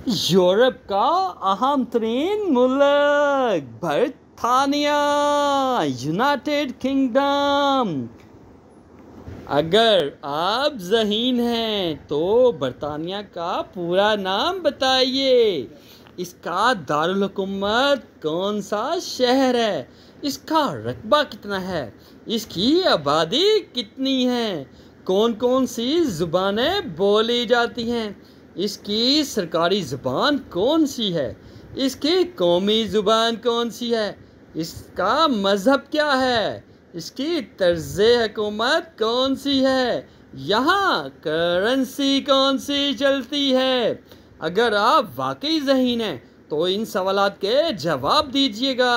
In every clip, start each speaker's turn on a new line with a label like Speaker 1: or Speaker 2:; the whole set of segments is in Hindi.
Speaker 1: यूरोप का अहम तरीन मुल्क बरतानिया, यूनाइटेड किंगडम। अगर आप ज़हीन हैं तो बरतानिया का पूरा नाम बताइए। इसका दारुल हुकूमत कौन सा शहर है? इसका रकबा कितना है? इसकी आबादी कितनी है? कौन कौन सी ज़ुबानें बोली जाती हैं? इसकी सरकारी ज़ुबान कौन सी है? इसकी कौमी ज़ुबान कौन सी है? इसका मज़हब क्या है? इसकी तर्ज़ हुकूमत कौन सी है? यहाँ करेंसी कौन सी चलती है? अगर आप वाकई ज़हीन हैं तो इन सवालात के जवाब दीजिएगा।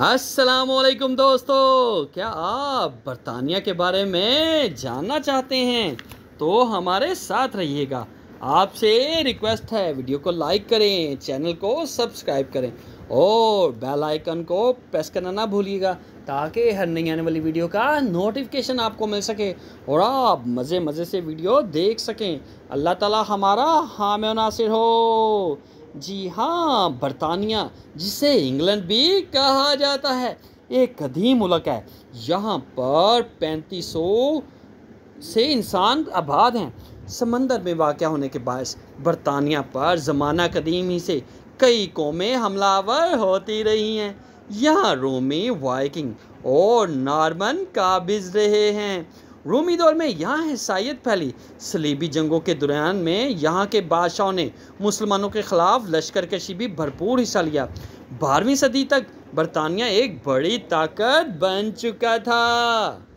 Speaker 1: अस्सलामुअलैकुम दोस्तों, क्या आप बरतानिया के बारे में जानना चाहते हैं तो हमारे साथ रहिएगा। आपसे रिक्वेस्ट है, वीडियो को लाइक करें, चैनल को सब्सक्राइब करें और बेल आइकन को प्रेस करना ना भूलिएगा ताकि हर नई आने वाली वीडियो का नोटिफिकेशन आपको मिल सके और आप मज़े मज़े से वीडियो देख सकें। अल्लाह ताला हमारा हामी और नासिर हो। जी हाँ, बरतानिया, जिसे इंग्लैंड भी कहा जाता है, एक कदीम मुल्क है। यहाँ पर 3500 से इंसान आबाद हैं। समंदर में वाक़या होने के बायस बरतानिया पर ज़माना कदीम ही से कई कौमें हमलावर होती रही हैं। यहाँ रोमी, वाइकिंग और नॉर्मन काबिज रहे हैं। रोमी दौर में यहाँ ईसाईयत फैली। सलीबी जंगों के दौरान में यहाँ के बादशाहों ने मुसलमानों के ख़िलाफ़ लश्कर कशी भी भरपूर हिस्सा लिया। 12वीं सदी तक बरतानिया एक बड़ी ताकत बन चुका था।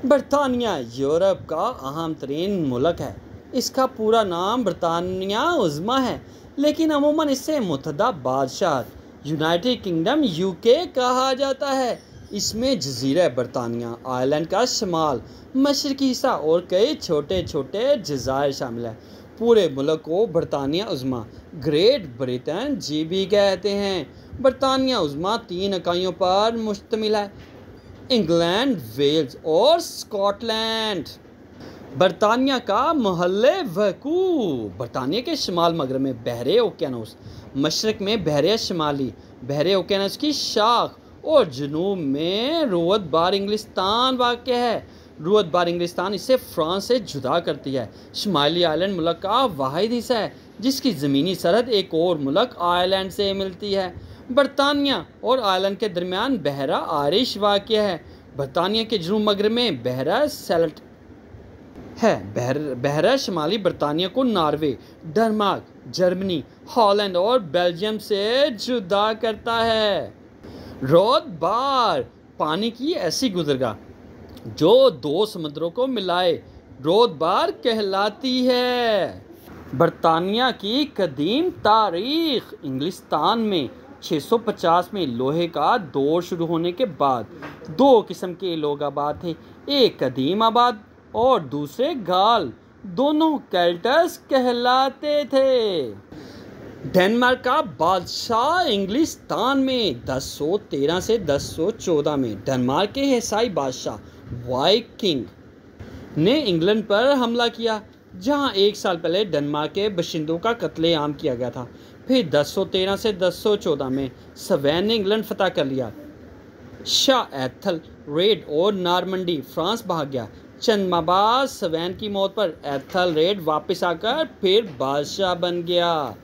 Speaker 1: बरतानिया यूरोप का अहम तरीन मुल्क है। इसका पूरा नाम बरतानिया उज़्मा है, लेकिन अमूमन इसे मुत्तहदा बादशाह यूनाइटेड किंगडम यूके कहा जाता है। इसमें जजीरा बरतानिया, आयरलैंड का शमाल, मशरकी हिस्सा और कई छोटे छोटे जज़ायर शामिल हैं। पूरे मुल्क को बरतानिया उज़्मा, ग्रेट ब्रिटेन जी भी कहते हैं। बरतानिया उज़्मा 3 इकाइयों पर मुश्तमिल है: इंग्लैंड, वेल्स और स्कॉटलैंड। बरतानिया का महल वकूअ बरतानिया के शमाल मगरब में बहरे ओकियानूस, मशरक़ में बहरे शिमाली, बहरे ओकियानूस की शाख और जनूब में रुअत बार इंग्लिस्तान वाक़या है। रुअत बार इंग्लिस्तान इसे फ्रांस से जुदा करती है। शुमाली आयरलैंड मुल्क का वाहिद हिस्सा है जिसकी ज़मीनी सरहद एक और मुल्क आयरलैंड से मिलती है। बरतानिया और आयरलैंड के दरमियान बहरा आरिश वाक़या है। बरतानिया के जनूब मगरब में बहरा सेल्ट है। बहरा शुमाली बरतानिया को नॉर्वे, डेनमार्क, जर्मनी, हॉलैंड और बेल्जियम से जुदा करता है। रोद बार पानी की ऐसी गुजरगाह जो 2 समुद्रों को मिलाए रोद बार कहलाती है। बरतानिया की कदीम तारीख इंग्लिस्तान में 650 में लोहे का दौर शुरू होने के बाद 2 किस्म के लोग आबाद थे, एक कदीम आबाद और दूसरे गाल। दोनों केल्टस कहलाते थे। डेनमार्क का बादशाह इंग्लिस्तान में 1013 से 1014 में डेनमार्क के ईसाई बादशाह वाइकिंग ने इंग्लैंड पर हमला किया, जहां 1 साल पहले डेनमार्क के बाशिंदों का कत्लेआम किया गया था। फिर 1013 से 1014 में स्वेन ने इंग्लैंड फतह कर लिया। शाह एथल रेड और नॉर्मंडी फ्रांस भाग गया। चंद माह बाद स्वेन की मौत पर एथल रेड वापस आकर फिर बादशाह बन गया।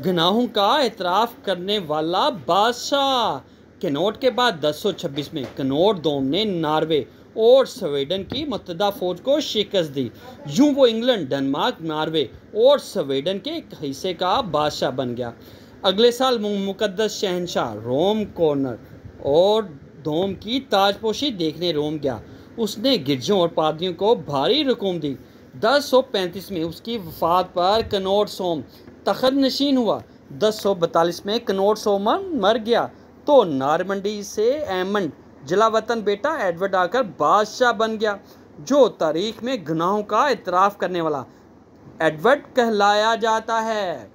Speaker 1: गुनाहों का एतराफ़ करने वाला बादशाह। कैनोट के बाद 1026 में कैनोट दोम ने नॉर्वे और स्वीडन की मुत्तहदा फ़ौज को शिकस्त दी। यूं वो इंग्लैंड, डेनमार्क, नॉर्वे और स्वीडन के एक हिस्से का बादशाह बन गया। अगले साल मुक़द्दस शहंशाह रोम कॉर्नर और दोम की ताजपोशी देखने रोम गया। उसने गिरजों और पादरियों को भारी रकूम दी। 1035 में उसकी वफ़ात पर कनोट सोम तख़्त नशीन हुआ। 1042 में कनोट सोमन मर गया तो नॉर्मंडी से एमंड जलावतन बेटा एडवर्ड आकर बादशाह बन गया, जो तारीख में गुनाहों का इतराफ़ करने वाला एडवर्ड कहलाया जाता है।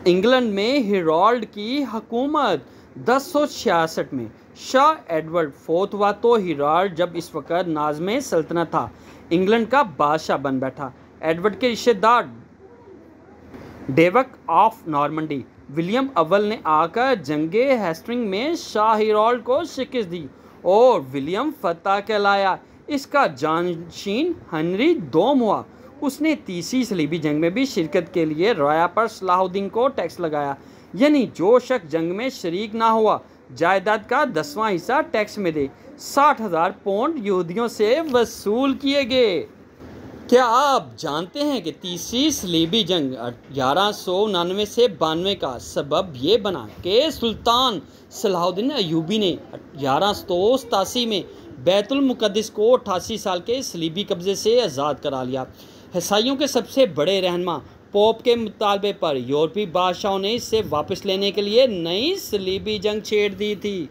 Speaker 1: इंग्लैंड में हेरोल्ड की हुकूमत 1066 में शाह एडवर्ड फोर्थ हुआ तो हेरोल्ड जब इस वक्त नाज़्म सल्तनत था, इंग्लैंड का बादशाह बन बैठा। एडवर्ड के रिश्तेदार डेवक ऑफ नॉर्मंडी। विलियम अव्वल ने आकर जंगे हेस्टिंग्स में शाह हिरोल्ड को शिकस्त दी और विलियम फतह कहलाया। इसका जानशीन हेनरी दोम हुआ। उसने तीसरी सलीबी जंग में भी शिरकत के लिए राया पर सलाहुद्दीन को टैक्स लगाया, यानी जो शख्स जंग में शरीक ना हुआ जायदाद का 10वां हिस्सा टैक्स में दे। 60,000 पौंड यहूदियों से वसूल किए गए। क्या आप जानते हैं कि तीसरी सलीबी जंग 1199 से 92 का सबब ये बना कि सुल्तान सलाहुद्दीन अयूबी ने 1187 में बैतुल मुक़द्दस को 88 साल के सलीबी कब्ज़े से आज़ाद करा लिया। ईसाइयों के सबसे बड़े रहनुमा पोप के मुतालबे पर यूरोपीय बादशाहों ने इसे वापस लेने के लिए नई सलीबी जंग छेड़ दी थी।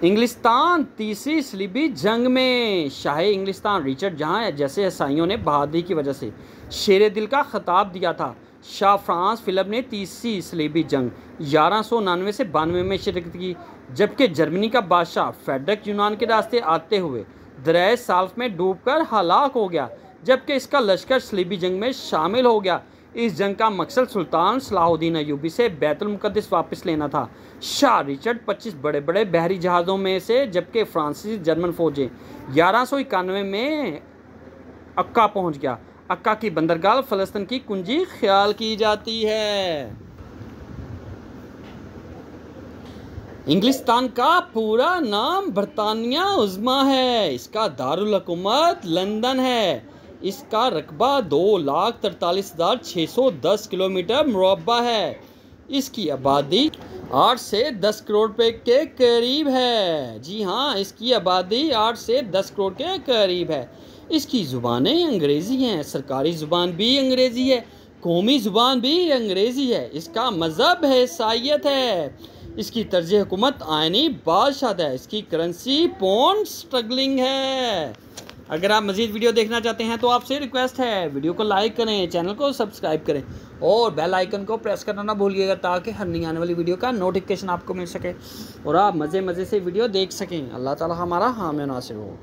Speaker 1: इंग्लिस्तान तीसरी सलीबी जंग में शाह इंग्लिस्तान रिचर्ड जहाँ जैसे ईसाइयों ने बहादुरी की वजह से शेर दिल का खिताब दिया था। शाह फ्रांस फिलिप ने तीसरी सलीबी जंग 1199 से 92 में शिरकत की, जबकि जर्मनी का बादशाह फेडरिक यूनान के रास्ते आते हुए दरिया साल्फ में डूबकर हलाक हो गया, जबकि इसका लश्कर सलीबी जंग में शामिल हो गया। इस जंग का मकसद सुल्तान सलाहुद्दीन अयूबी से बैतुल मुक़द्दस वापस लेना था। शाह रिचर्ड 25 बड़े बड़े बहरी जहाज़ों में से, जबकि फ्रांसीसी जर्मन फ़ौजें 1191 में अक्का पहुंच गया। अक्का की बंदरगाह फ़लस्तीन की कुंजी ख्याल की जाती है। इंग्लिस्तान का पूरा नाम बरतानिया उज़्मा है। इसका दारुल हुकूमत लंदन है। इसका रकबा 2,43,610 किलोमीटर मुरब्बा है। इसकी आबादी 8 से 10 करोड़ के करीब है। जी हाँ, इसकी आबादी 8 से 10 करोड़ के करीब है। इसकी ज़ुबानें अंग्रेज़ी हैं। सरकारी ज़ुबान भी अंग्रेज़ी है, कौमी ज़ुबान भी अंग्रेज़ी है। इसका मज़हब है ईसाईयत है। इसकी तर्ज हुकूमत आइनी बादशाह है। इसकी करेंसी पौंड स्टर्लिंग है। अगर आप मज़ीद वीडियो देखना चाहते हैं तो आपसे रिक्वेस्ट है वीडियो को लाइक करें, चैनल को सब्सक्राइब करें और बेल आइकन को प्रेस करना ना भूलिएगा, ताकि हर नई आने वाली वीडियो का नोटिफिकेशन आपको मिल सके और आप मज़े से वीडियो देख सकें। अल्लाह ताला हमारा हामी नासिर हो।